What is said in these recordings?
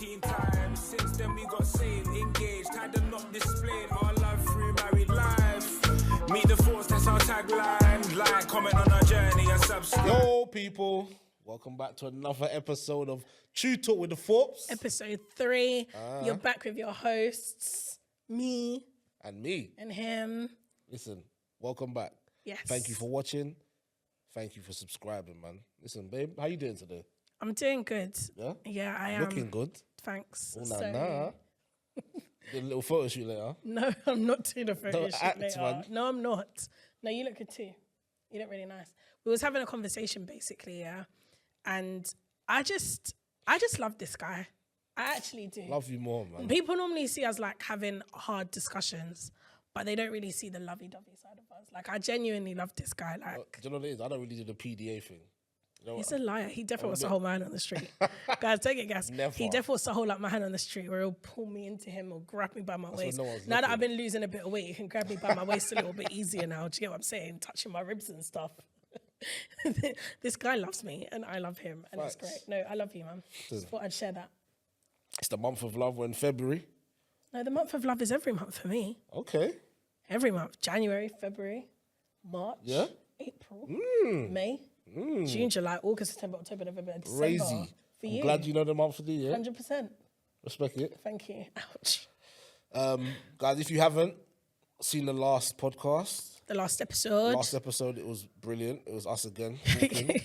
teen time. Since then we got saved, engaged, had them not displayed our love through married life. Meet the Thorpes, that's our tagline. Like, comment on our journey and subscribe. Yo, people. Welcome back to another episode of True Talk with the Thorpes. Episode 3. You're back with your hosts, me. And me. And him. Listen, welcome back. Yes. Thank you for watching. Thank you for subscribing, man. Listen, babe, how you doing today? I'm doing good. Yeah? Yeah, I am. Looking good. Thanks. Oh, nah. Did a little photo shoot later. No, I'm not doing a photo shoot act, later. man. No, I'm not. No, you look good too. You look really nice. We was having a conversation basically, yeah. And I just love this guy. I actually do. Love you more, man. People normally see us like having hard discussions, but they don't really see the lovey-dovey side of us. Like, I genuinely love this guy. Like, Do you know what it is? I don't really do the PDA thing. You know he's what? a liar. He definitely wants to hold my hand on the street. Guys, take it, guys. Never. He definitely wants to hold up my hand on the street, or he'll pull me into him or grab me by my waist. when no one's Now that looking. I've been losing a bit of weight, you can grab me by my waist a little bit easier now. Do you get what I'm saying? Touching my ribs and stuff. This guy loves me and I love him, and it's Facts. great. No, I love you, man. Just thought I'd share that. It's the month of love. We're in February. No, the month of love is every month for me. Okay. Every month. January, February, March, Yeah? April, May, June, July, August, September, October, November, December. Crazy. For I'm you. glad you know the month of the year. 100%. Respect it. Thank you. Ouch. Guys, if you haven't seen the last podcast, The last episode. it was brilliant. It was us again.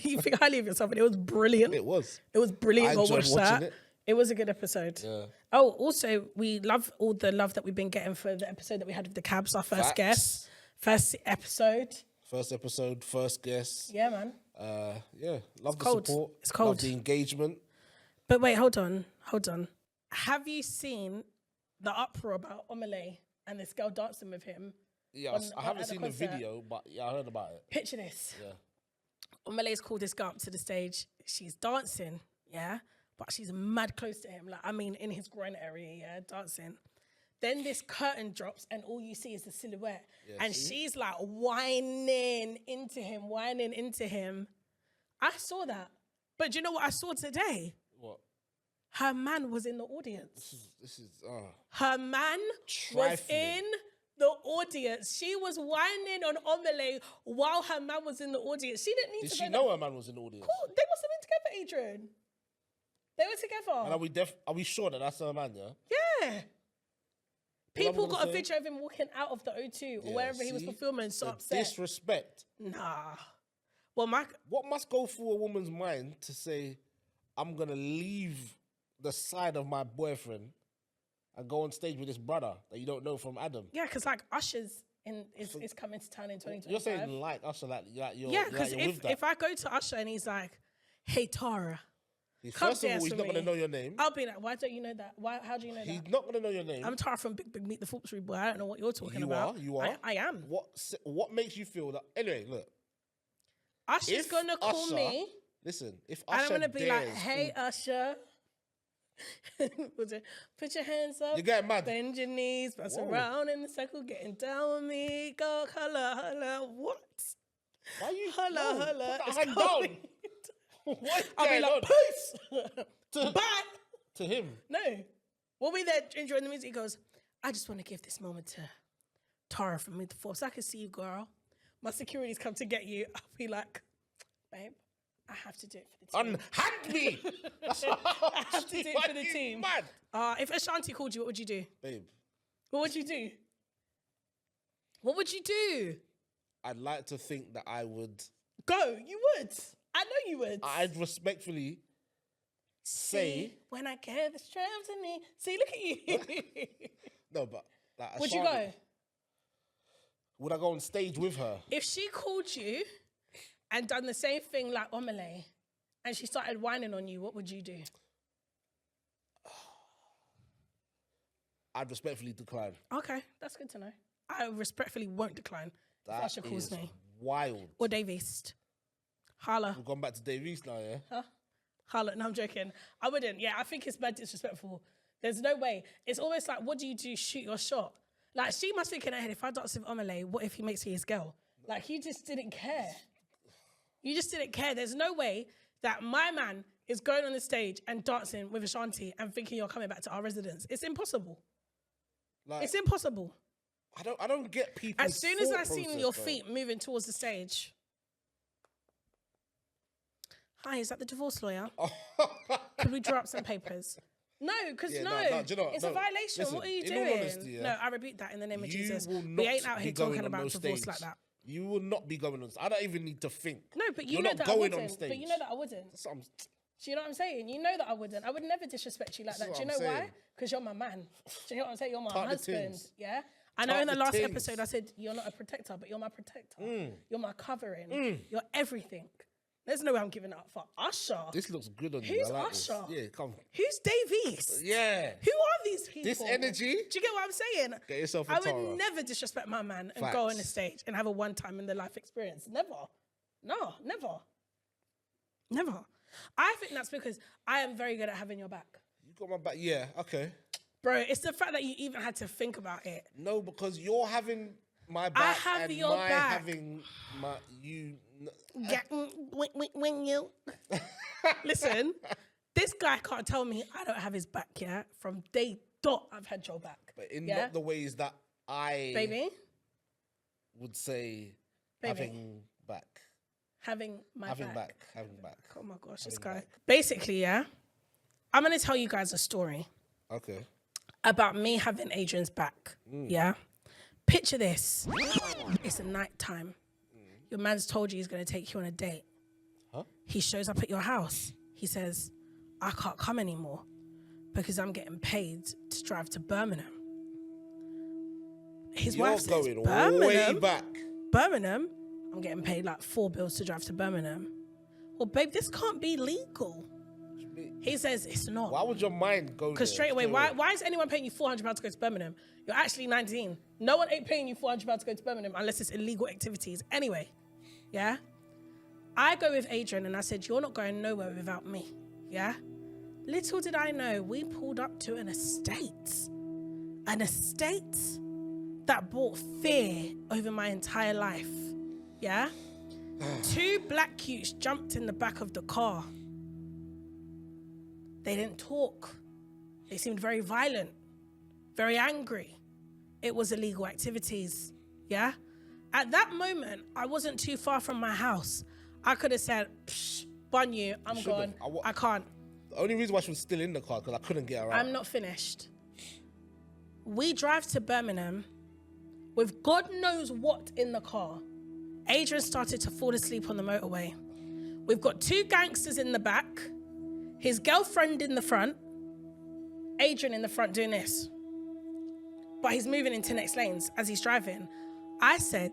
You think highly of yourself, and it was brilliant. It was. It was brilliant. I Go enjoyed watch watching that. it. It was a good episode. Yeah. Oh, also, we love all the love that we've been getting for the episode that we had with the Cabs, our first Facts. guest. First episode. First episode, first guest. Yeah, man. Yeah, love the cold. support. It's cold. Love the engagement. But wait, hold on. Have you seen the uproar about Omah Lay and this girl dancing with him? Yeah, I haven't at the seen the concert? video, but yeah, I heard about it. Picture this. Yeah. Omah Lay's called this girl up to the stage. She's dancing, yeah, but she's mad close to him. Like, I mean, in his groin area, yeah, dancing. Then this curtain drops, and all you see is the silhouette, and she's like whining into him. I saw that, but do you know what I saw today? What? Her man was in the audience. This is Her man was in the audience. She was whining on Omah Lay while her man was in the audience. She didn't need Did to she go know her man was in the audience? Cool. They must have been together, Adrian. They were together. And are we sure that that's her man, yeah? Yeah. I'm People gonna got a say- video of him walking out of the O2 or Yeah, wherever he was see? performing, so The upset. disrespect. Nah. Well, What must go through a woman's mind to say, I'm going to leave the side of my boyfriend and go on stage with this brother that you don't know from Adam? yeah, because like Usher's is coming to town in 2025. You're saying like Usher, like you're, yeah, like because you're with that. if I go to Usher and he's like, "Hey Tara," come First of all, dance he's with not going to me. know your name. I'll be like, "Why don't you know that? How do you know He's that?" not going to know your name. I'm Tara from Big Meet the Thorpes boy. I don't know what you're talking about. You are. I am. What makes you feel that? Anyway, look. Usher's If gonna call Usher- me, Listen, if and I'm Usher gonna be like, dares "Hey, Usher." Put your hands up. You're getting mad. Bend your knees, bounce Whoa. around in the circle, getting down with me. Go, holla, holla. What? Why you Holla, no, holla. Put It's that hand coming. down. What's I'll be going like, on? peace. Bye. To him. No. We'll be there enjoying the music. He goes, I just want to give this moment to Tara from Meet the Thorpes. I can see you, girl. My security's come to get you. I'll be like, babe, I have to do it for the team. Unhand me. That's what I have to do it Why for the you team. Mad? If Ashanti called you, what would you do? Babe, What would you do? What would you do? I'd like to think that I would. Go. You would. I know you would. I'd respectfully say. When I get the strength in me. See, look at you. No, but like, Would you Ashanti- go? Would I go on stage with her? If she called you and done the same thing like Omah Lay and she started whining on you, what would you do? I'd respectfully decline. Okay, that's good to know. I respectfully won't decline. That if Usher calls is me. wild. Or Dave East. Holla. We've gone back to Dave East now, yeah? Huh? Holla. No, I'm joking. I wouldn't. Yeah, I think it's bad disrespectful. There's no way. It's almost like, what do you do? Shoot your shot. Like, she must think in her head, if I dance with Omah Lay, what if he makes me his girl? Like, you just didn't care. You just didn't care. There's no way that my man is going on the stage and dancing with ASHANTI and thinking you're coming back to our residence. It's impossible. Like, it's impossible. I don't get people. As soon as I seen your feet moving towards the stage. Hi, is that the divorce lawyer? Could we draw up some papers? No, because it's a violation. Listen, what are you in doing? all honesty, No, I rebuke that in the name of Jesus. Will We ain't out be here going talking on about no divorce stage. like that. You will not be going on. I don't even need to think. No, but You're know not that going I wouldn't. on stage. But you know that I wouldn't. That's what I'm, Do you know what I'm saying? You know that I wouldn't. I would never disrespect you like that. That's Do you what know I'm why? saying. Because you're my man. Do you know what I'm saying? You're my Part the husband. things. Yeah? I know Part in the the last things. episode I said, you're not a protector, but you're my protector. You're my covering. You're everything. There's no way I'm giving it up for Usher. this looks good on you. Who's I like Usher? This. Yeah, come. Who's Davies? Yeah. Who are these people? This energy. Do you get what I'm saying? Get yourself a I Tara. would never disrespect my man and go on the stage and have a one-time in the life experience. Never. No, never. Never. I think that's because I am very good at having your back. You got my back. Yeah. Okay. Bro, it's the fact that you even had to think about it. No, because you're having my back. have and your my back. having my you. Yeah, when you listen, this guy can't tell me I don't have his back. Yeah, from day dot, I've had your back. But in yeah? not the ways that I baby would say baby. having back. Having my having back. Having back. Oh my gosh, this Having guy. back. Basically, yeah, I'm gonna tell you guys a story Okay. about me having Adrian's back. Yeah, picture this. It's a night time. Your man's told you he's gonna take you on a date. Huh? He shows up at your house. He says, I can't come anymore because I'm getting paid to drive to Birmingham. His wife says, going Birmingham? way back. Birmingham? I'm getting paid like 4 bills to drive to Birmingham. Well, babe, this can't be legal. He says it's not. Why would your mind go there? Because straight away, why is anyone paying you £400 to go to Birmingham? You're actually 19. No one ain't paying you £400 to go to Birmingham unless it's illegal activities. Anyway, yeah? I go with Adrian and I said, you're not going nowhere without me, yeah? Little did I know, we pulled up to an estate. An estate that brought fear over my entire life, yeah? 2 black cutes jumped in the back of the car. They didn't talk. They seemed very violent, very angry. It was illegal activities, yeah? At that moment, I wasn't too far from my house. I could have said, psh, bun you, I'm gone. I can't. The only reason why she was still in the car because I couldn't get her out. I'm not finished. We drive to Birmingham with God knows what in the car. Adrian started to fall asleep on the motorway. We've got 2 gangsters in the back, his girlfriend in the front, Adrian in the front doing this. But he's moving into next lanes as he's driving. I said,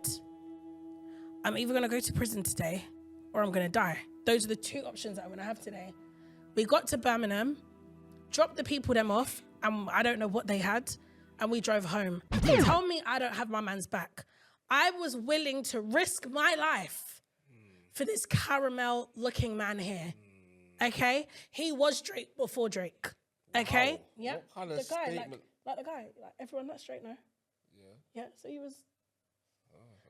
I'm either going to go to prison today or I'm going to die. Those are the 2 options that I'm going to have today. We got to Birmingham, dropped the people them off, and I don't know what they had, and we drove home. Tell me I don't have my man's back. I was willing to risk my life for this caramel-looking man here. Okay? He was Drake before Drake. Okay? Wow. Yeah. What kind of the guy, statement? like the guy, like everyone that's straight now. Yeah. Yeah, so he was.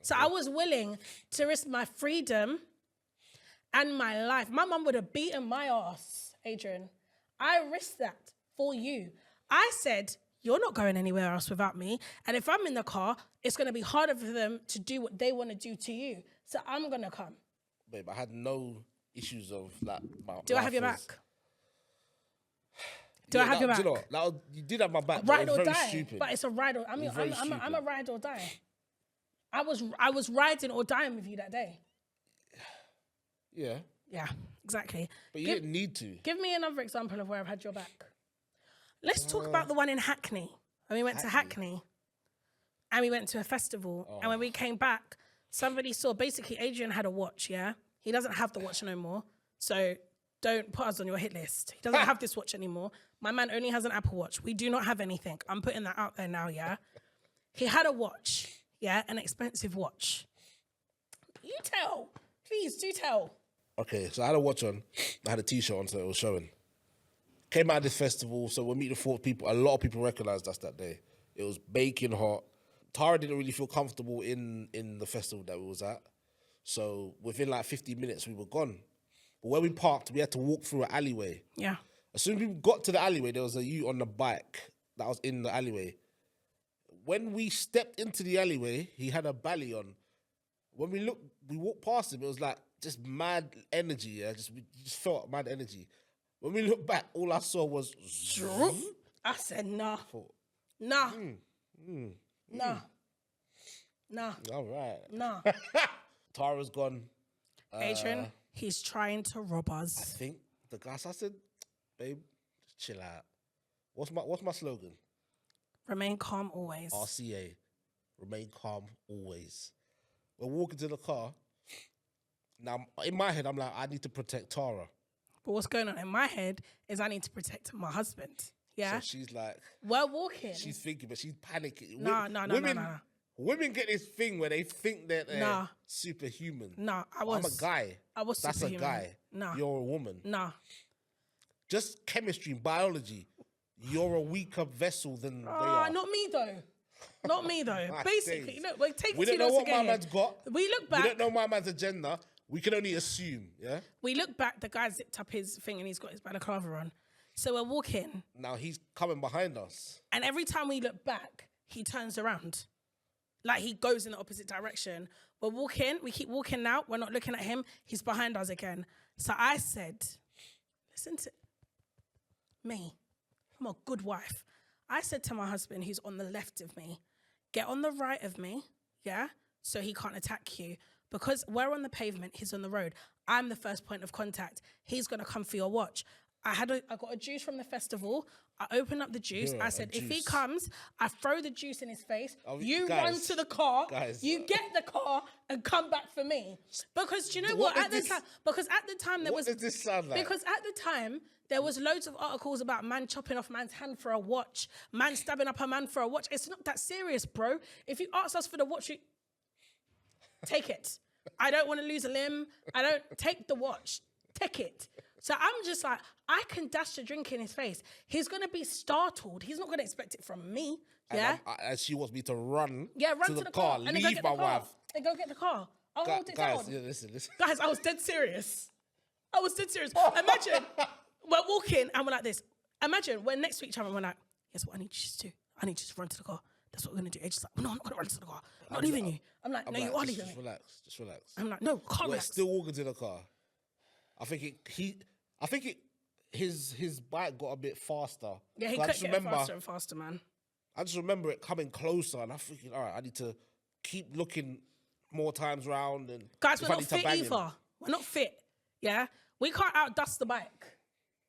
So I was willing to risk my freedom and my life. My mum would have beaten my ass, Adrian. I risked that for you. I said, you're not going anywhere else without me. And if I'm in the car, it's going to be harder for them to do what they want to do to you. So I'm going to come. Babe, I had no issues of like. Do I have your back? Do I have your back? Do you know what? Like, you did have my back. Ride but it or was very die. stupid. But it's a ride or I'm very a ride or die. I was riding or dying with you that day. Yeah. Yeah, exactly. But you didn't need to. Give me another example of where I've had your back. Let's talk about the one in Hackney. When we went to Hackney and we went to a festival. And when we came back, somebody saw, basically Adrian had a watch, yeah? He doesn't have the watch no more. So don't put us on your hit list. He doesn't have this watch anymore. My man only has an Apple Watch. We do not have anything. I'm putting that out there now, yeah? He had a watch, yeah? An expensive watch. You tell. Please, do tell. Okay, so I had a watch on. I had a T-shirt on, so it was showing. Came out of this festival, so we'll meet the Thorpes people. A lot of people recognised us that day. It was baking hot. Tara didn't really feel comfortable in the festival that we was at. So within like 15 minutes, we were gone. But when we parked, we had to walk through an alleyway. Yeah. As soon as we got to the alleyway, there was a youth on the bike that was in the alleyway. When we stepped into the alleyway, he had a belly on. When we walked past him, it was like just mad energy. Yeah, we just felt mad energy. When we looked back, all I saw was. I said, nah. Nah. Nah. Nah. All right. Nah. Tara's gone. Adrian, he's trying to rob I us. think the guys. I said, babe, just chill out. What's my slogan? Remain calm always. RCA. Remain calm always. We're walking to the car. Now, in my head, I'm like, I need to protect Tara. But what's going on in my head is I need to protect my husband. Yeah? So she's like... We're walking. She's thinking, but she's panicking. No. Women get this thing where they think that they're superhuman. No, I'm a guy. I was That's superhuman. a guy. No. You're a woman. No. Just chemistry and biology. You're a weaker vessel than they are. Not me, though. Not me, though. Basically, look, we're taking we don't know what my man's got. We look back. We don't know my man's agenda. We can only assume, yeah? We look back, the guy zipped up his thing and he's got his balaclava on. So we're walking. Now he's coming behind us. And every time we look back, he turns around. Like he goes in the opposite direction. We're walking. We keep walking now. We're not looking at him. He's behind us again. So I said, listen to me. I'm a good wife. I said to my husband, who's on the left of me, get on the right of me, yeah? So he can't attack you. Because we're on the pavement, he's on the road. I'm the first point of contact. He's going to come for your watch. I got a juice from the festival. I opened up the juice. I said, if he comes, I throw the juice in his face. You run to the car. You get the car and come back for me. Because do you know what? Because at the time there was. What does this sound like? Because at the time there was loads of articles about man chopping off man's hand for a watch, man stabbing up a man for a watch. It's not that serious, bro. If you ask us for the watch, take it. I don't want to lose a limb. I don't take the watch. Take it. So I'm just like, I can dash the drink in his face. He's going to be startled. He's not going to expect it from me. Yeah. And she wants me to run. Yeah, run to the car. And leave my wife. And go get the car. I'll hold it down. Yeah, listen. Guys, I was dead serious. Imagine we're walking and we're like this. Imagine we're next to each other and we're like, here's what I need you to do. I need you to run to the car. That's what we're going to do. It's just like, no, I'm not going to run to the car. I'm not leaving you. I'm like, no, you are leaving me. Just relax. I'm like, no, can't relax. We're still walking to the car. I think his bike got a bit faster. Yeah, he kept getting faster and faster, man. I just remember it coming closer, and I'm thinking, all right, I need to keep looking more times round. And guys, we're not fit either. We're not fit. Yeah, we can't outdust the bike.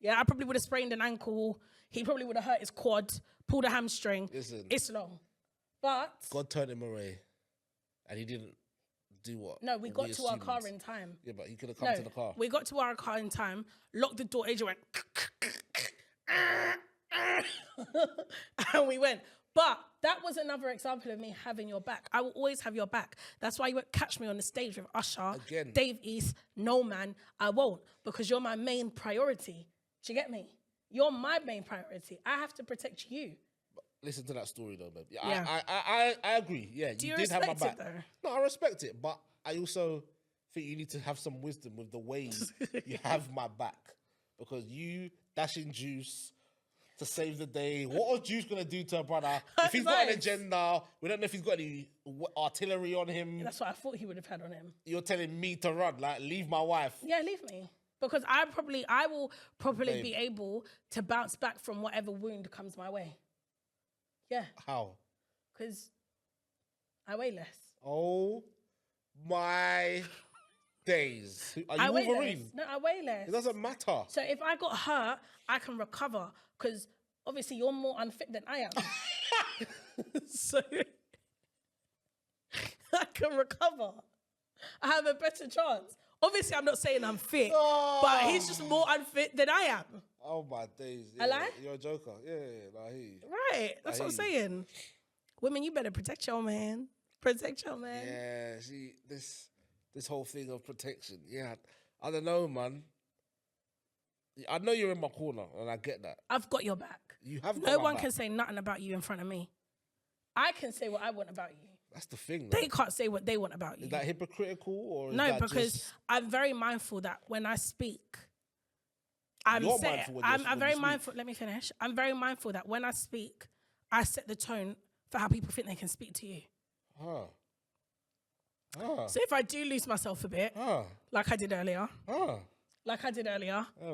Yeah, I probably would have sprained an ankle. He probably would have hurt his quad, pulled a hamstring. Listen, it's long, but God turned him away, and he didn't do what? No, we got to our car in time. Yeah, but he could have come to the car. We got to our car in time, locked the door, Adrian went, and we went. But that was another example of me having your back. I will always have your back. That's why you won't catch me on the stage with USHER, again. Dave East, no man. I won't, because you're my main priority. Do you get me? You're my main priority. I have to protect you. Listen to that story though, babe. Yeah. I agree. Yeah, you did have my back. No, I respect it, but I also think you need to have some wisdom with the way you have my back, because you dashing Juice to save the day. What was Juice gonna do to a brother? If he's got an agenda, we don't know if he's got any artillery on him. That's what I thought he would have had on him. You're telling me to run, like leave my wife. Yeah, leave me. Because I will probably be able to bounce back from whatever wound comes my way. Yeah. How? Because I weigh less. Oh my days. Are you Wolverine? No, I weigh less. It doesn't matter. So if I got hurt, I can recover. Because obviously you're more unfit than I am. So I can recover. I have a better chance. Obviously, I'm not saying I'm fit, but he's just more unfit than I am. Oh my days! Yeah, I lie? You're a joker. Yeah, I hear you. Right, that's what I'm saying. Women, you better protect your man. Protect your man. Yeah, see this whole thing of protection. Yeah, I don't know, man. I know you're in my corner, and I get that. I've got your back. You have got no my one back. Can say nothing about you in front of me. I can say what I want about you. That's the thing. They can't say what they want about you. Is that hypocritical or is no? that Because just... I'm very mindful that when I speak, I'm very mindful. Let me finish. I'm very mindful that when I speak, I set the tone for how people think they can speak to you. So if I do lose myself a bit, like I did earlier,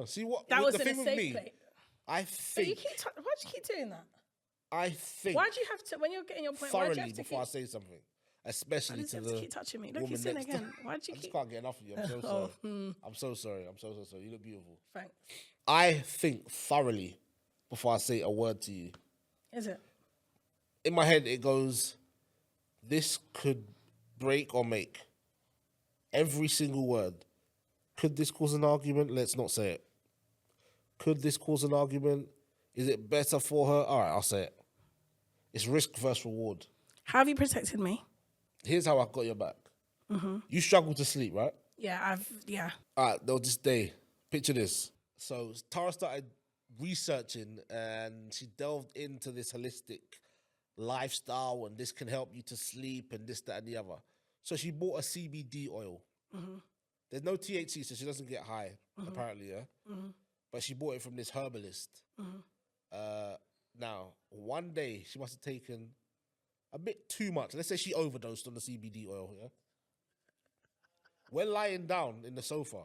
see what that was the thing in a with safe me. place. I think. Why do you keep doing that? I think. Why do you have to when you're getting your point? Thoroughly before I say something, especially to the. Keep touching me. Look, you're sin again. Why do you I just can't get enough of you. I'm so sorry. I'm so sorry. I'm so sorry. You look beautiful. Thanks. I think thoroughly before I say a word to you. Is it? In my head, it goes, this could break or make. Every single word. Could this cause an argument? Let's not say it. Could this cause an argument? Is it better for her? All right, I'll say it. It's risk versus reward. How have you protected me? Here's how I got your back. You struggle to sleep, right? Yeah, All right, there was this day. Picture this. So Tara started researching and she delved into this holistic lifestyle and this can help you to sleep and this, that, and the other. So she bought a CBD oil. There's no THC, so she doesn't get high, apparently, yeah? But she bought it from this herbalist. Now, one day, she must have taken a bit too much. Let's say she overdosed on the CBD oil, yeah? We're lying down in the sofa,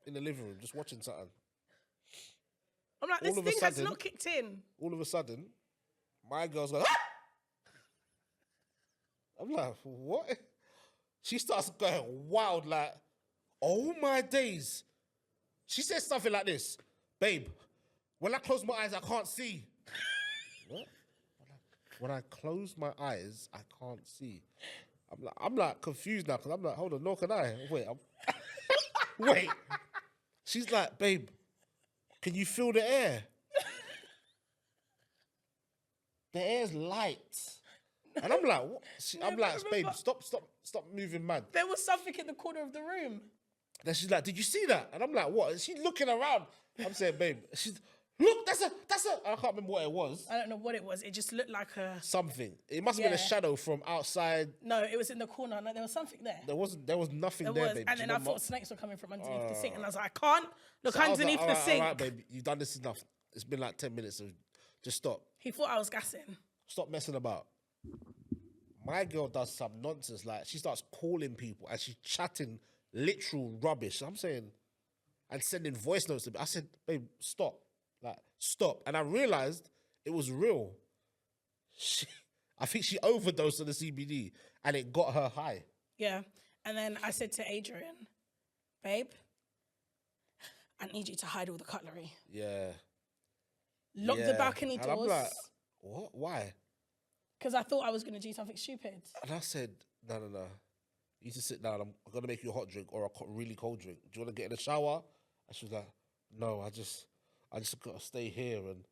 in the living room, just watching something. I'm like, this thing has not kicked in. All of a sudden, my girl's like, ah! I'm like, what? She starts going wild, like, oh my days. She says something like this, babe, when I close my eyes, I can't see. What? When I close my eyes, I can't see. I'm like confused now, because I'm like, hold on, nor can I. Wait, wait. She's like, babe, can you feel the air? The air's light. And I'm like, what? I'm like, babe, stop moving mad. There was something in the corner of the room. Then she's like, did you see that? And I'm like, what? She's looking around. I'm saying, babe, look, that's a, I can't remember what it was. I don't know what it was. It just looked like a... Something. It must have been a shadow from outside. No, it was in the corner. No, there was something there. There was nothing there, babe. And then I thought snakes were coming from underneath the sink. And I was like, I can't look underneath the sink. All right, babe, you've done this enough. It's been like 10 minutes, so just stop. He thought I was gassing. Stop messing about. My girl does some nonsense. Like, she starts calling people and she's chatting literal rubbish. I'm saying, and sending voice notes to me. I said, babe, stop. Like, stop. And I realized it was real. I think she overdosed on the CBD and it got her high. Yeah. And then I said to Adrian, babe, I need you to hide all the cutlery. Yeah. Lock the balcony doors. And I'm like, what? Why? Because I thought I was going to do something stupid. And I said, no. You need to sit down. I'm going to make you a hot drink or a really cold drink. Do you want to get in the shower? And she was like, no, I just got to stay here and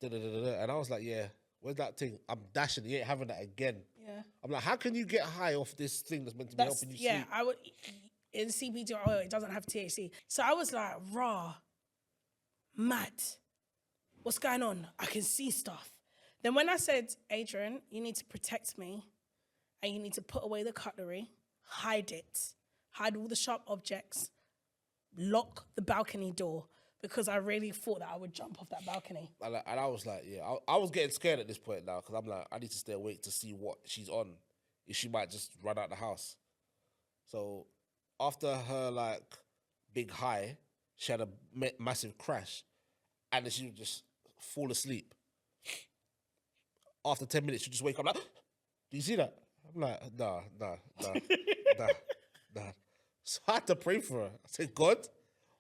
da-da-da-da-da. And I was like, yeah, where's that thing? I'm dashing. You ain't having that again. Yeah. I'm like, how can you get high off this thing that's meant to be helping you sleep? Yeah, I would... In CBD oil, it doesn't have THC. So I was like, raw, mad. What's going on? I can see stuff. Then when I said, Adrian, you need to protect me and you need to put away the cutlery, hide it, hide all the sharp objects, lock the balcony door, because I really thought that I would jump off that balcony. And I was like, yeah, I was getting scared at this point now, because I'm like, I need to stay awake to see what she's on, if she might just run out the house. So after her like big high, she had a massive crash and then she would just fall asleep. After 10 minutes, she'd just wake up like, do you see that? I'm like, nah. So I had to pray for her. I said, God,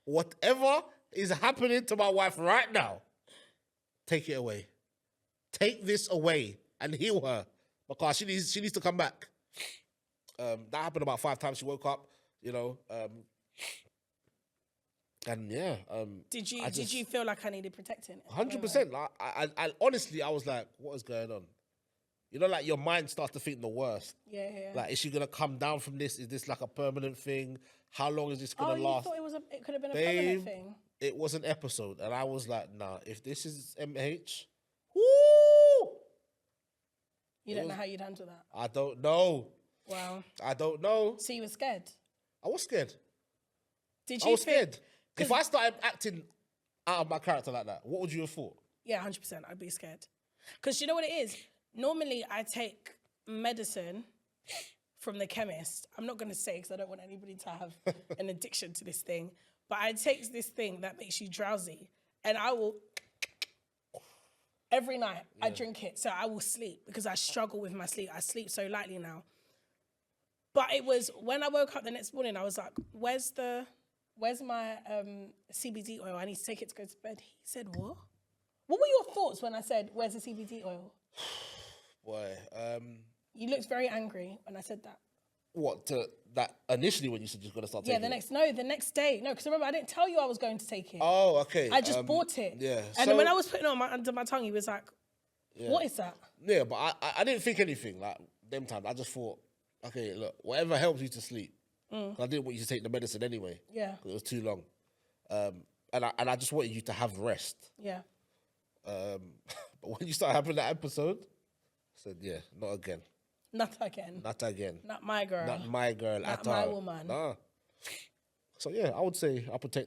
whatever is happening to my wife right now, take it away. Take this away and heal her, because she needs to come back. That happened about 5 times. She woke up, you know, and yeah. Did you feel like I needed protecting? 100%. I honestly, I was like, what is going on? You know, like your mind starts to think the worst. Yeah. Like, is she gonna come down from this? Is this like a permanent thing? How long is this gonna last? You thought it could have been a permanent thing? It was an episode, and I was like, nah. If this is MH, woo! You don't know how you'd handle that? I don't know. Wow. I don't know. So you were scared? I was scared. Did you I was scared. If I started acting out of my character like that, what would you have thought? Yeah, 100%. I'd be scared. Because you know what it is? Normally, I take medicine from the chemist. I'm not going to say because I don't want anybody to have an addiction to this thing. But I take this thing that makes you drowsy. And I will... Every night, I drink it. So I will sleep because I struggle with my sleep. I sleep so lightly now. But it was... When I woke up the next morning, I was like, where's my CBD oil? I need to take it to go to bed. He said, what? What were your thoughts when I said, where's the CBD oil? Boy, you looked very angry when I said that. What, that initially when you said you're going to start taking it? The next day. No, because remember, I didn't tell you I was going to take it. Oh, okay. I just bought it. Yeah. And then when I was putting it on under my tongue, he was like, what is that? Yeah, but I didn't think anything like them times. I just thought, okay, look, whatever helps you to sleep. I didn't want you to take the medicine anyway. Yeah. Because it was too long. And I just wanted you to have rest. Yeah. But when you started having that episode, I said, yeah, not again. Not again. Not again. Not my girl. Not my girl Not at all. my woman. Nah. So yeah, I would say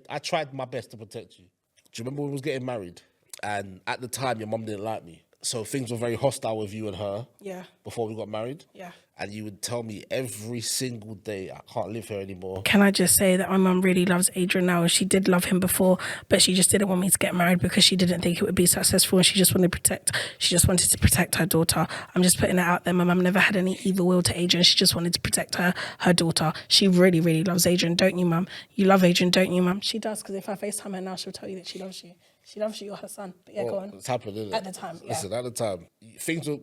I tried my best to protect you. Do you remember when we was getting married? And at the time, your mum didn't like me. So things were very hostile with you and her. Yeah. Before we got married. Yeah. And you would tell me every single day, I can't live here anymore. Can I just say that my mum really loves Adrian now, and she did love him before, but she just didn't want me to get married because she didn't think it would be successful, and she just wanted to protect her daughter. I'm just putting it out there. My mum never had any evil will to Adrian. She just wanted to protect her daughter. She really, really loves Adrian, don't you, mum? You love Adrian, don't you, mum? She does, because if I FaceTime her now, she'll tell you that she loves you. She loves you, you're her son. But yeah, go on. It's happened, isn't it? At the time, yeah. Listen, at the time, things were...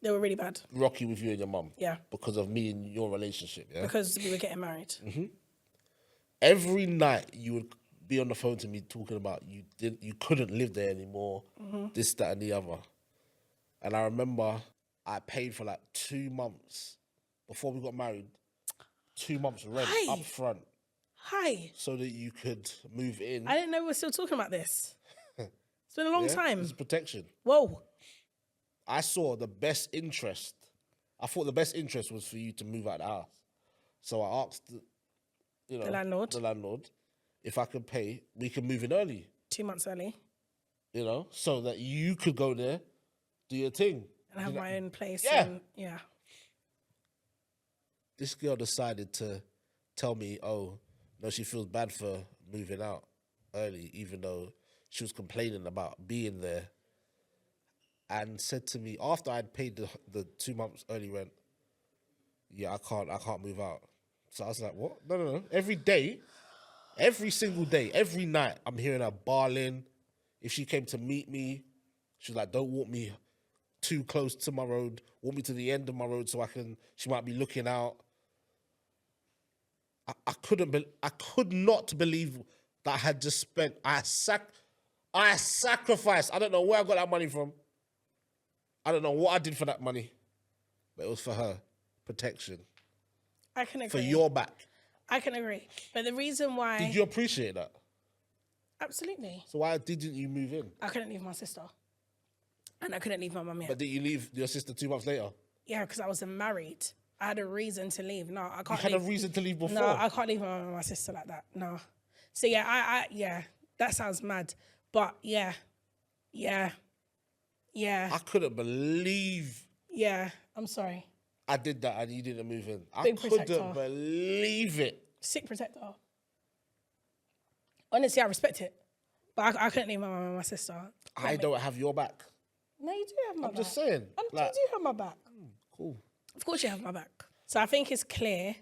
They were really bad. Rocky with you and your mum. Yeah. Because of me and your relationship, yeah? Because we were getting married. Mm-hmm. Every night you would be on the phone to me talking about you couldn't live there anymore, this, that, and the other. And I remember I paid for like 2 months before we got married, 2 months rent up front. Hi. So that you could move in. I didn't know we were still talking about this. It's been a long time. It's protection. Whoa. I saw the best interest. I thought the best interest was for you to move out of the house. So I asked, the landlord, if I could pay, we could move in early. 2 months early. So that you could go there, do your thing. And have my own place. Yeah. Yeah. This girl decided to tell me, oh, no, she feels bad for moving out early, even though she was complaining about being there. And said to me, after I'd paid the 2 months early rent, yeah, I can't move out. So I was like, what? No. Every day, every single day, every night, I'm hearing her bawling. If she came to meet me, she was like, don't walk me too close to my road. Walk me to the end of my road so she might be looking out. I could not believe that I had just spent, I sacrificed. I don't know where I got that money from. I don't know what I did for that money, but it was for her protection. I can agree. For your back. I can agree. But the reason why... Did you appreciate that? Absolutely. So why didn't you move in? I couldn't leave my sister. And I couldn't leave my mum yet. But did you leave your sister 2 months later? Yeah, because I wasn't married. I had a reason to leave. No, I can't You had a reason to leave before? No, I can't leave my mum and my sister like that. No. So yeah, yeah, that sounds mad. But yeah. I couldn't believe. Yeah, I'm sorry. I did that and you didn't move in. Big I couldn't protector. believe it. Sick protector. Honestly, I respect it. But I couldn't leave my mum and my sister. I don't have your back. No, you do have my back. I'm just saying. You do have my back. Cool. Of course you have my back. So I think it's clear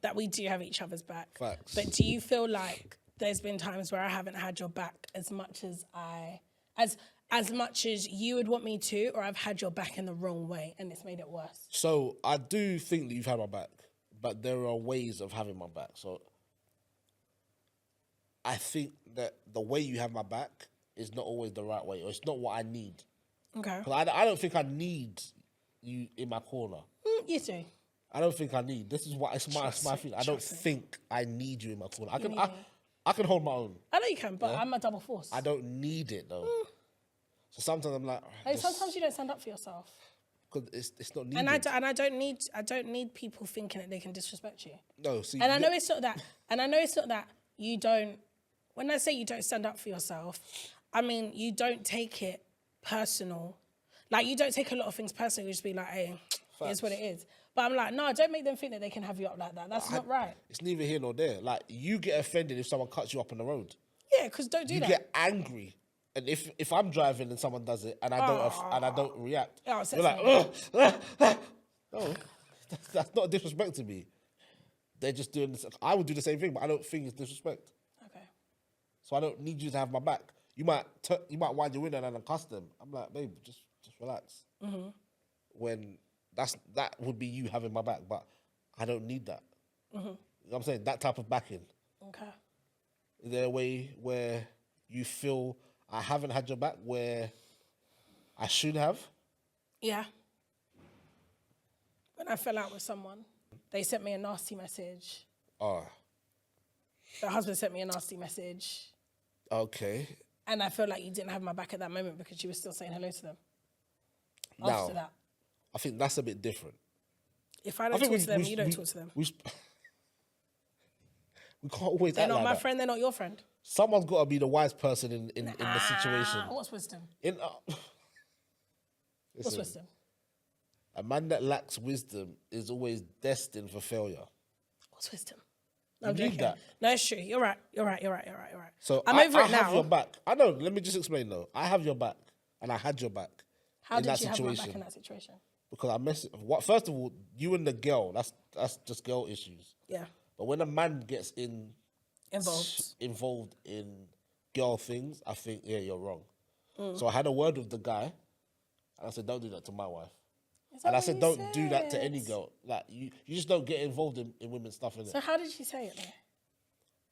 that we do have each other's back. Facts. But do you feel like there's been times where I haven't had your back as much as much as you would want me to, or I've had your back in the wrong way and it's made it worse? So I do think that you've had my back, but there are ways of having my back. So I think that the way you have my back is not always the right way, or it's not what I need. Okay. Because I don't think I need you in my corner. You do. I don't think I need. This is what it's my thing. I don't think I need you in my corner. I can hold my own. I know you can, but I'm a double force. I don't need it though. So sometimes I'm like, sometimes you don't stand up for yourself. because it's not needed. And I don't need people thinking that they can disrespect you. No, see, and I know it's not that. And I know it's not that you don't. When I say you don't stand up for yourself, I mean you don't take it personal. Like you don't take a lot of things personal. You just be like, hey, here's what it is. But I'm like, no, don't make them think that they can have you up like that. That's not right. It's neither here nor there. Like you get offended if someone cuts you up on the road. Yeah, because don't do that. You get angry. And if I'm driving and someone does it and I don't react, you're like, no, that's not disrespect to me. They're just doing this. I would do the same thing, but I don't think it's disrespect. Okay. So I don't need you to have my back. You might wind your window and then cuss them. I'm like, babe, just relax. Mm-hmm. When that would be you having my back, but I don't need that. Mm-hmm. You know what I'm saying? That type of backing. Okay. Is there a way where you feel I haven't had your back where I should have? Yeah. When I fell out with someone, they sent me a nasty message. Oh. The husband sent me a nasty message. Okay. And I feel like you didn't have my back at that moment because you were still saying hello to them. Now, after that. I think that's a bit different. If I don't talk to them, you don't talk to them. We can't always They're act not like my that. friend, they're not your friend. Someone's got to be the wise person in the situation. What's wisdom? What's wisdom? A man that lacks wisdom is always destined for failure. What's wisdom? I'm joking. That. No, it's true. You're right. So I'm over it now. I have your back. I know. Let me just explain though. I have your back, and I had your back. How did you have my back in that situation? Because I messed. First of all, you and the girl. That's just girl issues. Yeah. But when a man gets involved in girl things, I think you're wrong. So I had a word with the guy, and I said, don't do that to my wife. And I said, don't do that to any girl. Like you just don't get involved in women's stuff, innit? So how did she say it there?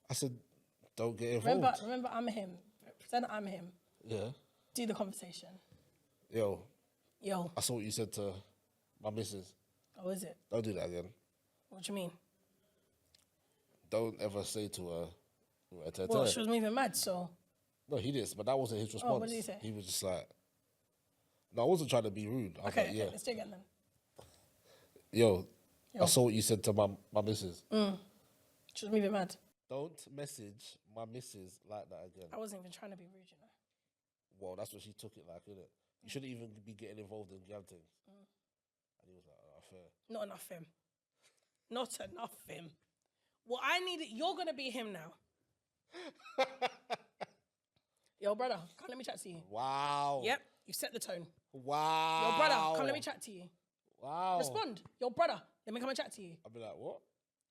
I said, don't get involved. Remember, I'm him. Pretend I'm him. Yeah. Do the conversation. Yo. I saw what you said to my missus. Oh, is it? Don't do that again. What do you mean? Don't ever say to her. Well, she was moving mad, so. No, he did, but that wasn't his response. Oh, what did he say? He was just like, no, I wasn't trying to be rude. I was okay, like, yeah. Let's do it again then. Yo, I saw what you said to my missus. She was moving mad. Don't message my missus like that again. I wasn't even trying to be rude, you know. Well, that's what she took it like, innit? You shouldn't even be getting involved in jam things. And he was like, fair. Not enough him. Not enough him. Well, you're going to be him now. Yo, brother, come let me chat to you. Wow. Yep, you set the tone. Wow. Yo, brother, come let me chat to you. Wow. Respond. Yo, brother, let me come and chat to you. I'll be like, what?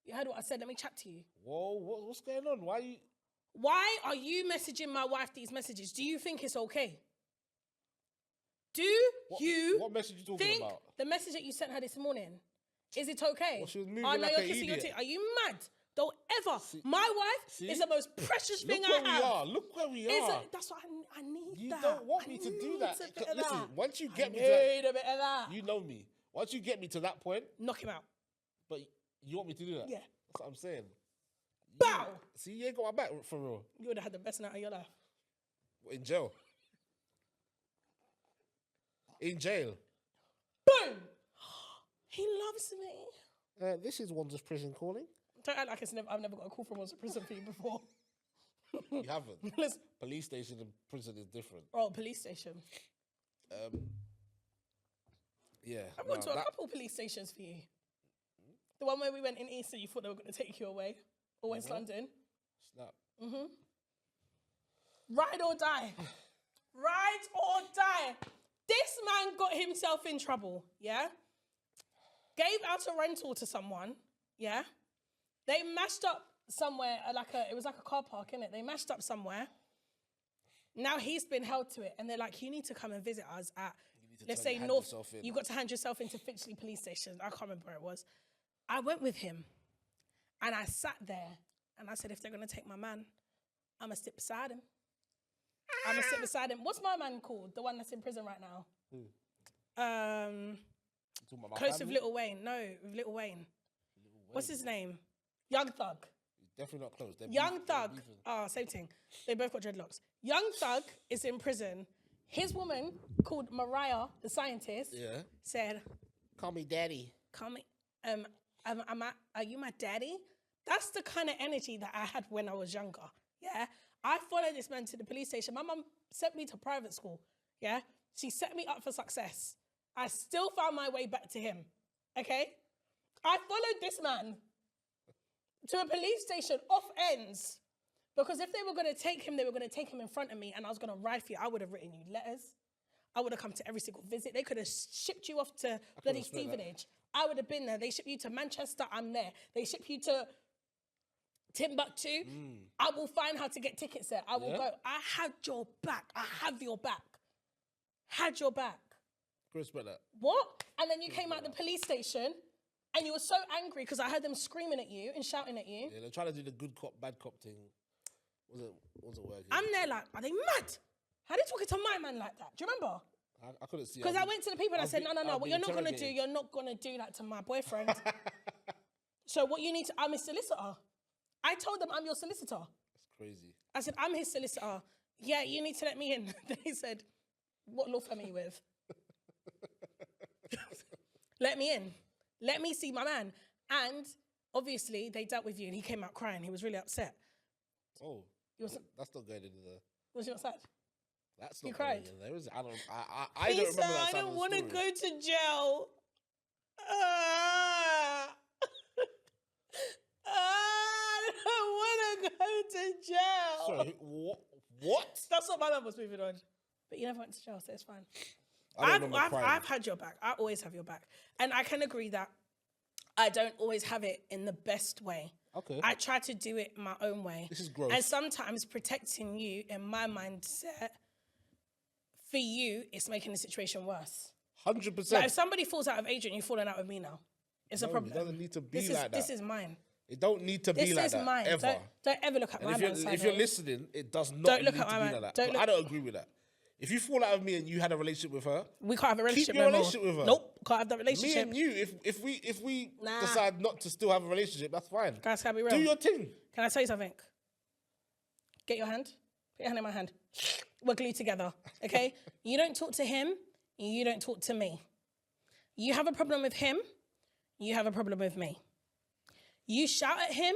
You heard what I said, let me chat to you. Whoa, what's going on? Why are you messaging my wife these messages? Do you think it's okay? What message you talking about? The message that you sent her this morning, is it okay? Well, she was moving like an idiot. Are you mad? Don't ever. My wife is the most precious thing I have. Look where we are. That's what I need. You don't want me to do that. Listen, once you get me to a bit of that. You know me. Once you get me to that point, knock him out. But you want me to do that? Yeah. That's what I'm saying. Bow. See, you ain't got my back for real. You would have had the best night of your life. In jail. In jail. Boom. He loves me. This is Wander's Prison calling. Don't act like I've never got a call from Wander's Prison for you before. You haven't. Police station and prison is different. Oh, police station. Yeah. I've gone to a couple police stations for you. The one where we went in Easter, you thought they were going to take you away. Or West London. Snap. Ride or die. Ride or die. This man got himself in trouble, yeah? Gave out a rental to someone, yeah? They mashed up somewhere, it was like a car park, innit? They mashed up somewhere. Now he's been held to it, and they're like, you need to come and visit us at, let's say, North. You've got to hand yourself into Finchley Police Station. I can't remember where it was. I went with him, and I sat there, and I said, if they're going to take my man, I'm going to sit beside him. I'm going to sit beside him. What's my man called? The one that's in prison right now? Close with Little Wayne. No, with Little Wayne. What's his name? Young Thug. He's definitely not close. Young Thug. Oh, same thing. They both got dreadlocks. Young Thug is in prison. His woman, called Mariah, the scientist, said, "Call me daddy. Call me, are you my daddy?" That's the kind of energy that I had when I was younger, yeah? I followed this man to the police station. My mum sent me to private school, yeah? She set me up for success. I still found my way back to him, okay? I followed this man to a police station off ends because if they were going to take him, they were going to take him in front of me and I was going to ride for you. I would have written you letters. I would have come to every single visit. They could have shipped you off to bloody Stevenage. I would have been there. They ship you to Manchester, I'm there. They ship you to Timbuktu. I will find how to get tickets there. I will go. I had your back. I have your back. Had your back. Respect that. What? And then you came out the police station and you were so angry because I heard them screaming at you and shouting at you. Yeah, they're trying to do the good cop, bad cop thing. Wasn't working. I'm there like, are they mad? How are they talking to my man like that? Do you remember? I couldn't see. Because I went to the people and I said, no, what you're not going to do, you're not going to do that to my boyfriend. So what you need to, I'm his solicitor. I told them I'm your solicitor. That's crazy. I said, I'm his solicitor. Yeah, you need to let me in. They said, what law firm are you with? Let me in. Let me see my man. And obviously they dealt with you and he came out crying. He was really upset. Oh, that's not going into the... Was he upset? That's not he cried. There is, I don't remember that. I don't want to go to jail. I don't want to go to jail. Sorry, what? That's what my mum was moving on. But you never went to jail, so it's fine. I've had your back. I always have your back. And I can agree that I don't always have it in the best way. Okay. I try to do it my own way. This is gross. And sometimes protecting you, in my mindset, for you, it's making the situation worse. 100%. Like if somebody falls out of Adrian, you're falling out with me now. It's a problem. It doesn't need to be like that. This is mine. It don't need to be like that. This is mine. Ever. Don't ever look at my man's side. If you're listening, it does not need to be like that. I don't agree with that. If you fall out of me and you had a relationship with her, we can't have a relationship. Keep your relationship with her. Nope, can't have that relationship. Me and you, if we decide not to still have a relationship, that's fine. Guys, can I be real? Do your thing. Can I tell you something? Get your hand. Put your hand in my hand. We're glued together, okay? You don't talk to him. You don't talk to me. You have a problem with him. You have a problem with me. You shout at him.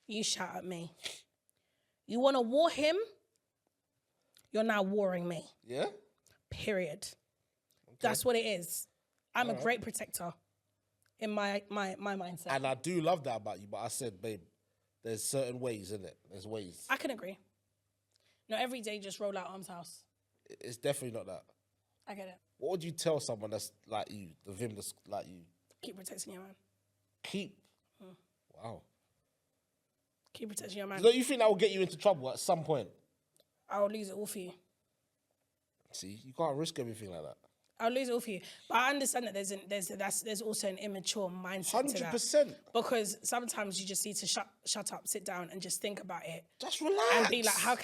You shout at me. You want to war him. You're now warring me. Yeah? Period. Okay. That's what it is. I'm a great protector in my mindset. And I do love that about you, but I said, babe, there's certain ways, isn't it? There's ways. I can agree. Not every day just roll out arms house. It's definitely not that. I get it. What would you tell someone that's like you, the Vim that's like you? Keep protecting your man. Keep? Wow. Keep protecting your man. Don't you think that will get you into trouble at some point? I'll lose it all for you. See, you can't risk everything like that. I'll lose it all for you. But I understand that there's also an immature mindset 100%. to that. Because sometimes you just need to shut up, sit down and just think about it. Just relax. And be like, how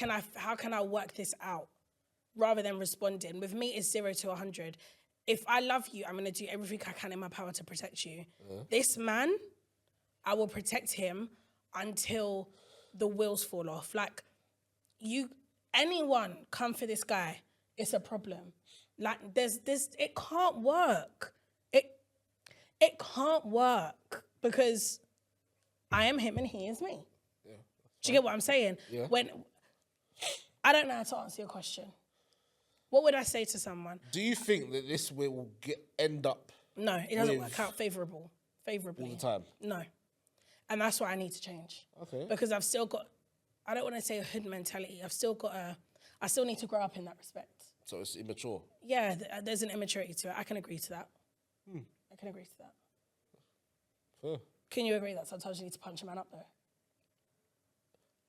can I work this out? Rather than responding. With me, it's 0 to 100. If I love you, I'm going to do everything I can in my power to protect you. This man, I will protect him until the wheels fall off. Like, anyone come for this guy, it's a problem. Like, it can't work. It can't work because I am him and he is me. Yeah, do you get what I'm saying? Yeah. When I don't know how to answer your question. What would I say to someone? Do you think that this will end up? No, it doesn't work out favorably. All the time? No. And that's what I need to change. Okay. Because I've still got, I don't want to say a hood mentality. I still need to grow up in that respect. So it's immature? Yeah, there's an immaturity to it. I can agree to that. I can agree to that. Fair. Can you agree that sometimes you need to punch a man up though?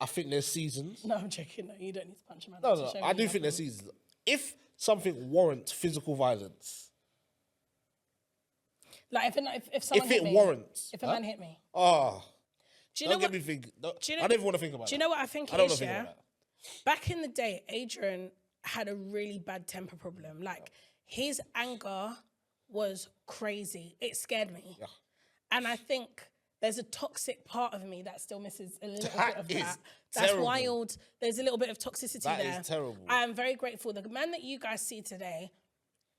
I think there's seasons. No, I'm joking. No, you don't need to punch a man up. No, I do think there's seasons. If something warrants physical violence. Like if someone hit me. Warrants. If a man hit me. Oh. Don't get me thinking. I don't even want to think about that. Do you know what I think it is, yeah? Back in the day, Adrian had a really bad temper problem. Like, his anger was crazy. It scared me. Yeah. And I think there's a toxic part of me that still misses a little bit of that. That's terrible. wild. There's a little bit of toxicity there. That is terrible. I am very grateful. The man that you guys see today,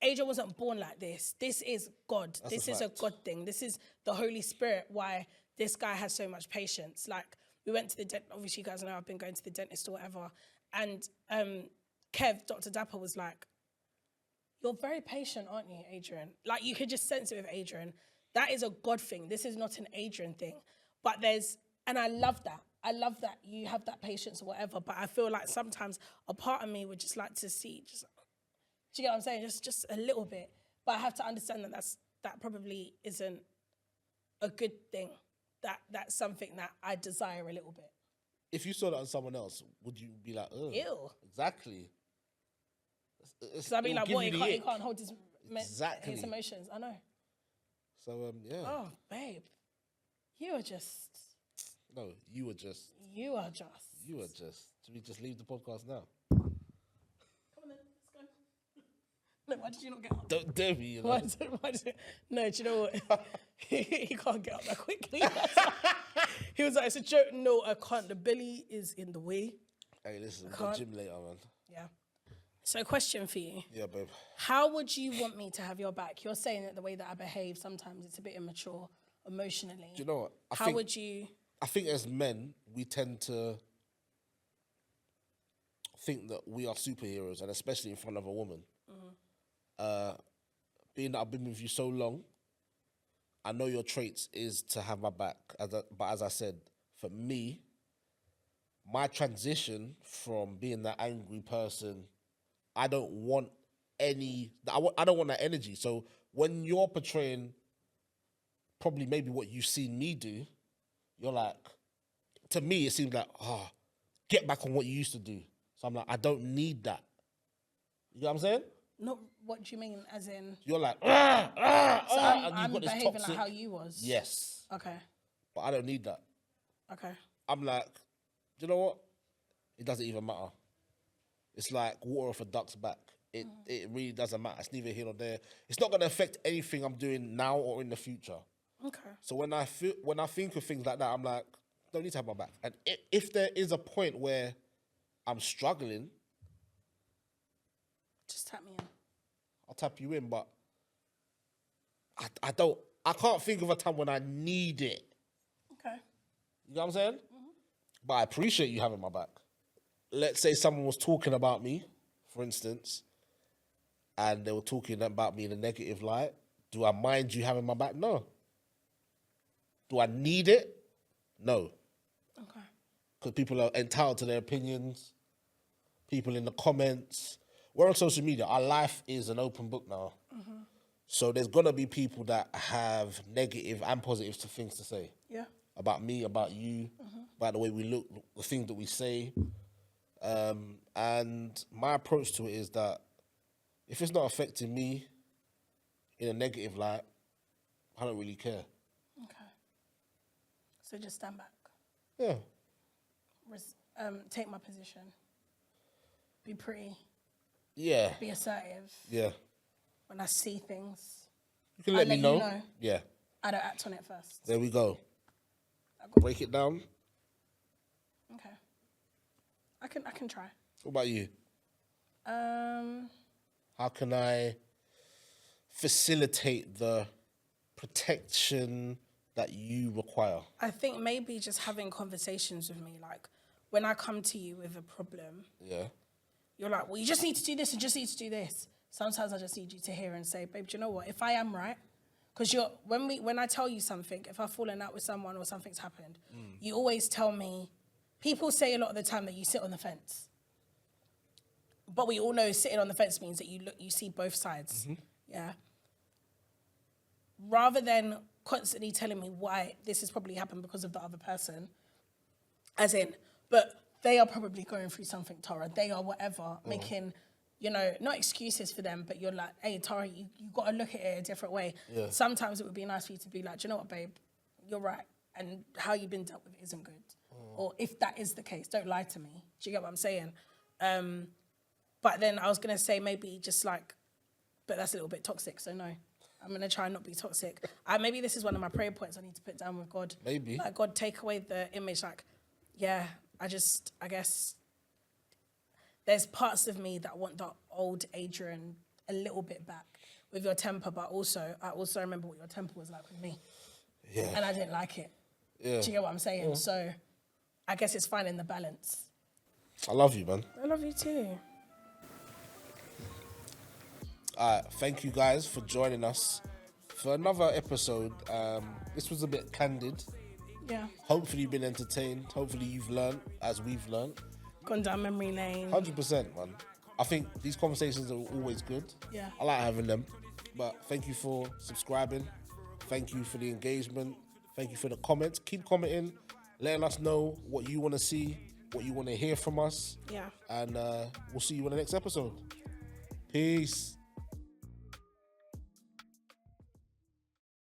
Adrian wasn't born like this. This is God. This is a God thing. This is the Holy Spirit, why this guy has so much patience. Like, we went to the dentist. Obviously, you guys know I've been going to the dentist or whatever. And Kev, Dr. Dapper, was like, you're very patient, aren't you, Adrian? Like, you could just sense it with Adrian. That is a God thing. This is not an Adrian thing. But and I love that. I love that you have that patience or whatever. But I feel like sometimes a part of me would just like to see, do you get what I'm saying? Just a little bit. But I have to understand that probably isn't a good thing. That's something that I desire a little bit. If you saw that on someone else, would you be like, ugh? Ew. Exactly. So I'd be like, boy, he can't hold his emotions. I know. So, yeah. Oh, babe. You are just... No, you are just... You are just... You are just... Should we just leave the podcast now? Come on then, let's go. No, why did you not get up? Don't dare me, you know. No, do you know what? He can't get up that quickly. He was like, it's a joke. No, I can't. The belly is in the way. Hey, listen, we've got gym later, man. Yeah. So, question for you. Yeah, babe. How would you want me to have your back? You're saying that the way that I behave, sometimes it's a bit immature emotionally. Do you know what? How would you... I think as men, we tend to think that we are superheroes, and especially in front of a woman. Being that I've been with you so long, I know your traits is to have my back. But as I said, for me, my transition from being that angry person, I don't want I don't want that energy. So when you're portraying probably maybe what you've seen me do, you're like, to me, it seems like, get back on what you used to do. So I'm like, I don't need that. You know what I'm saying? Not what do you mean, as in... You're like, so I'm behaving like how you was? Yes. Okay. But I don't need that. Okay. I'm like, do you know what? It doesn't even matter. It's like water off a duck's back. It really doesn't matter. It's neither here nor there. It's not going to affect anything I'm doing now or in the future. Okay. So when I think of things like that, I'm like, don't need to have my back. And if there is a point where I'm struggling, just tap me in. I'll tap you in, but I can't think of a time when I need it. Okay. You know what I'm saying? But I appreciate you having my back. Let's say someone was talking about me, for instance, and they were talking about me in a negative light. Do I mind you having my back? No. Do I need it? No. Okay. Because people are entitled to their opinions. People in the comments. We're on social media. Our life is an open book now. So there's going to be people that have negative and positive things to say. Yeah. About me, about you, about the way we look, the things that we say. And my approach to it is that if it's not affecting me in a negative light, I don't really care. Okay. So just stand back. Yeah. Take my position. Be pretty. Yeah. Be assertive. Yeah. When I see things, you can let me know. You know. Yeah. I don't act on it first. There we go. Break it down. Okay. I can try. What about you? How can I facilitate the protection that you require? I think maybe just having conversations with me, like when I come to you with a problem. Yeah. You're like, well, you just need to do this and just need to do this. Sometimes I just need you to hear and say, babe, do you know what? If I am right, because when I tell you something, if I've fallen out with someone or something's happened, you always tell me, people say a lot of the time that you sit on the fence. But we all know sitting on the fence means that you see both sides. Yeah. Rather than constantly telling me why this has probably happened because of the other person, as in, but they are probably going through something, Tara. They are whatever, making, not excuses for them, but you're like, hey, Tara, you got to look at it a different way. Yeah. Sometimes it would be nice for you to be like, do you know what, babe? You're right. And how you've been dealt with isn't good. Or if that is the case, don't lie to me. Do you get what I'm saying? But then I was going to say maybe just like, but that's a little bit toxic, so no. I'm going to try and not be toxic. Maybe this is one of my prayer points I need to put down with God. Maybe. Like, God, take away the image. Like, yeah, I guess there's parts of me that want the old Adrian a little bit back with your temper, but also, I also remember what your temper was like with me. Yeah. And I didn't like it. Yeah. Do you get what I'm saying? Yeah. So I guess it's finding the balance. I love you, man. I love you too. Thank you guys for joining us for another episode. This was a bit candid. Yeah. Hopefully you've been entertained. Hopefully you've learned as we've learned. Gone down memory lane. 100%, man. I think these conversations are always good. Yeah. I like having them. But thank you for subscribing. Thank you for the engagement. Thank you for the comments. Keep commenting, letting us know what you want to see, what you want to hear from us. Yeah. And we'll see you in the next episode. Peace.